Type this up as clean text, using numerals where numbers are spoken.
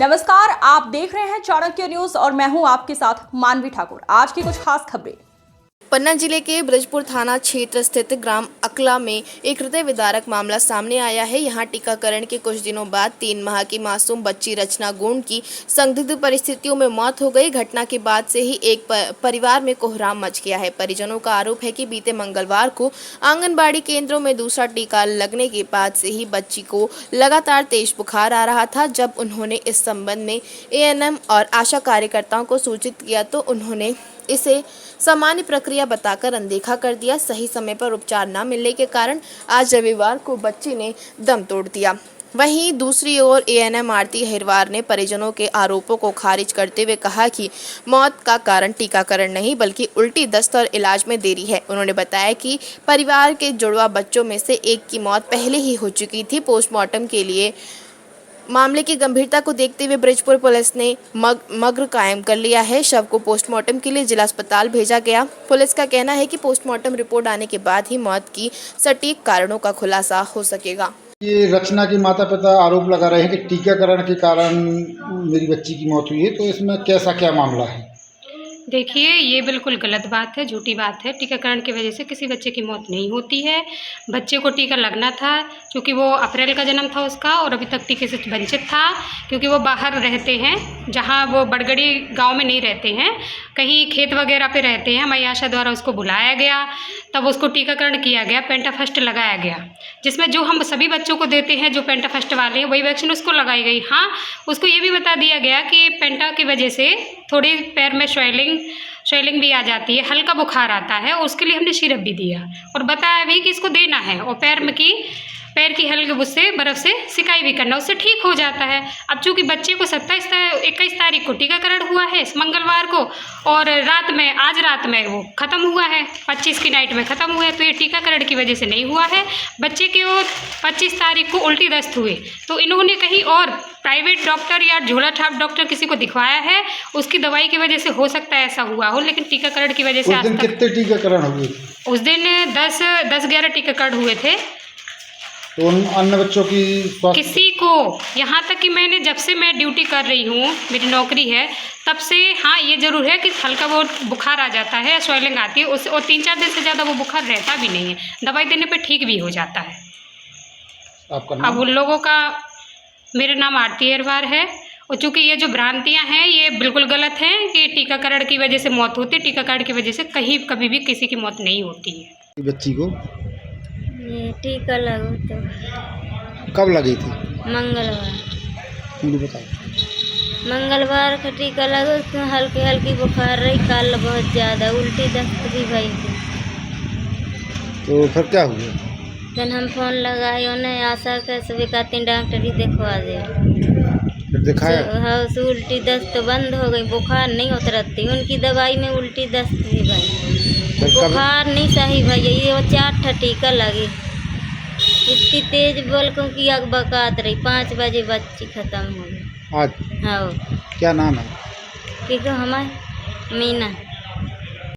नमस्कार, आप देख रहे हैं चाणक्य न्यूज और मैं हूं आपके साथ मानवी ठाकुर। आज की कुछ खास खबरें। पन्ना जिले के ब्रजपुर थाना क्षेत्र स्थित ग्राम अकला में एक हृदय विदारक मामला सामने आया है। यहां टीकाकरण के कुछ दिनों बाद 3 माह की मासूम बच्ची रचना गोंड की संदिग्ध परिस्थितियों में मौत हो गई। घटना के बाद से ही एक परिवार में कोहराम मच गया है। परिजनों का आरोप है कि बीते मंगलवार को आंगनबाड़ी केंद्रों में दूसरा टीका लगने के बाद से ही बच्ची को लगातार तेज बुखार आ रहा था। जब उन्होंने इस संबंध में एएनएम और आशा कार्यकर्ताओं को सूचित किया तो उन्होंने इसे सामान्य प्रक्रिया बताकर अनदेखा कर दिया। सही समय पर उपचार न मिलने के कारण आज रविवार को बच्ची ने दम तोड़ दिया। वहीं दूसरी ओर एएनएम आरती हिरवार ने परिजनों के आरोपों को खारिज करते हुए कहा कि मौत का कारण टीकाकरण नहीं बल्कि उल्टी दस्त और इलाज में देरी है। उन्होंने बताया कि परिवार के जुड़वा बच्चों में से एक की मौत पहले ही हो चुकी थी। पोस्टमार्टम के लिए मामले की गंभीरता को देखते हुए ब्रजपुर पुलिस ने मग्र कायम कर लिया है। शव को पोस्टमार्टम के लिए जिला अस्पताल भेजा गया। पुलिस का कहना है कि पोस्टमार्टम रिपोर्ट आने के बाद ही मौत की सटीक कारणों का खुलासा हो सकेगा। ये रचना की माता पिता आरोप लगा रहे हैं कि टीकाकरण के कारण मेरी बच्ची की मौत हुई है, तो इसमें कैसा क्या मामला है? देखिए, ये बिल्कुल गलत बात है, झूठी बात है। टीकाकरण की वजह से किसी बच्चे की मौत नहीं होती है। बच्चे को टीका लगना था क्योंकि वो अप्रैल का जन्म था उसका और अभी तक टीके से वंचित था, क्योंकि वो बाहर रहते हैं, जहाँ वो बड़गड़ी गांव में नहीं रहते हैं, कहीं खेत वगैरह पे रहते हैं। हमारी आशा द्वारा उसको बुलाया गया, तब उसको टीकाकरण किया गया, पेंटाफर्स्ट लगाया गया, जिसमें जो हम सभी बच्चों को देते हैं जो पेंटाफर्स्ट वाले हैं वही वैक्सीन उसको लगाई गई। हाँ, उसको ये भी बता दिया गया कि पेंटा की वजह से थोड़ी पैर में स्वेलिंग भी आ जाती है, हल्का बुखार आता है, उसके लिए हमने सिरप भी दिया और बताया भी कि इसको देना है, और पैर की हल्के उससे बर्फ़ से सिकाई भी करना, उससे ठीक हो जाता है। अब चूँकि बच्चे को 21 तारीख को टीकाकरण हुआ है, इस मंगलवार को, और आज रात में वो ख़त्म हुआ है, 25 की नाइट में ख़त्म हुआ है, तो ये टीकाकरण की वजह से नहीं हुआ है। बच्चे के वो 25 तारीख को उल्टी दस्त हुए, तो इन्होंने कहीं और प्राइवेट डॉक्टर या झोला छाप डॉक्टर किसी को दिखवाया है, उसकी दवाई की वजह से हो सकता है ऐसा हुआ हो, लेकिन टीकाकरण की वजह से उस दिन कितने टीकाकरण हुए? उस दिन 10-11 टीकाकरण हुए थे। तो उन अन्य बच्चों की किसी को, यहाँ तक कि जब से मैं ड्यूटी कर रही हूँ, मेरी नौकरी है, तब से हाँ ये ज़रूर है कि हल्का वो बुखार आ जाता है, स्वेलिंग आती है उस, और 3-4 दिन से ज़्यादा वो बुखार रहता भी नहीं है, दवाई देने पे ठीक भी हो जाता है। अब उन लोगों का, मेरा नाम आरती हिरवार है, और चूँकि ये जो भ्रांतियाँ हैं ये बिल्कुल गलत हैं कि टीकाकरण की वजह से मौत होती है। टीकाकरण की वजह से कभी भी किसी की मौत नहीं होती है। बच्ची को ये टीका लगो तो कब लगी थी? मंगलवार। मुझे बताओ। मंगलवार का टीका लगो तो हल्की बुखार रही, कल बहुत ज़्यादा उल्टी दस्त भी भई थी। तो फिर क्या हुआ? फिर हम फोन लगाए उन्हें, आशा के सभी कहती डॉक्टर ही दिखवा दे। फिर दिखाया? हाँ, उसे उल्टी दस्त बंद हो गई, बुखार नहीं उतरती, उनकी दवाई में उल्टी दस्त भी भई, बुखार नहीं सही भैया। ये 4 टीका लगी, इतनी तेज बोल क्योंकि अग बकात रही, 5 बजे बच्ची ख़त्म हो गई आज। हाँ, क्या नाम है? क्योंकि हमारे मीना।